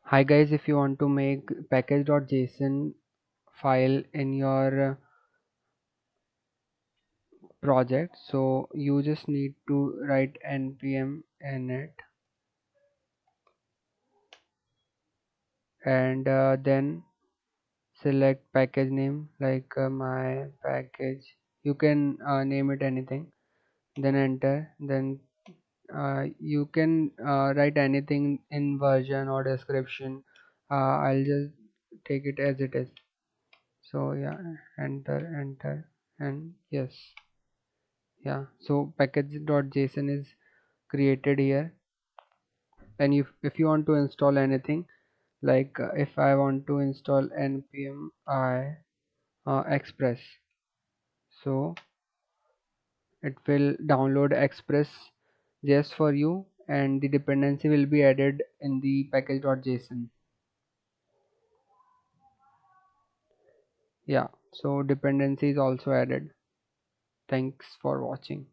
Hi guys, if you want to make package.json file in your project, so you just need to write npm init and then select package name like my package. You can name it anything, then enter. Then you can write anything in version or description. I'll just take it as it is. So yeah, enter, and yes. Yeah, so package.json is created here. And if you want to install anything, like if I want to install npm I express, so it will download express just for you, and the dependency will be added in the package.json. Yeah, so dependency is also added. Thanks for watching.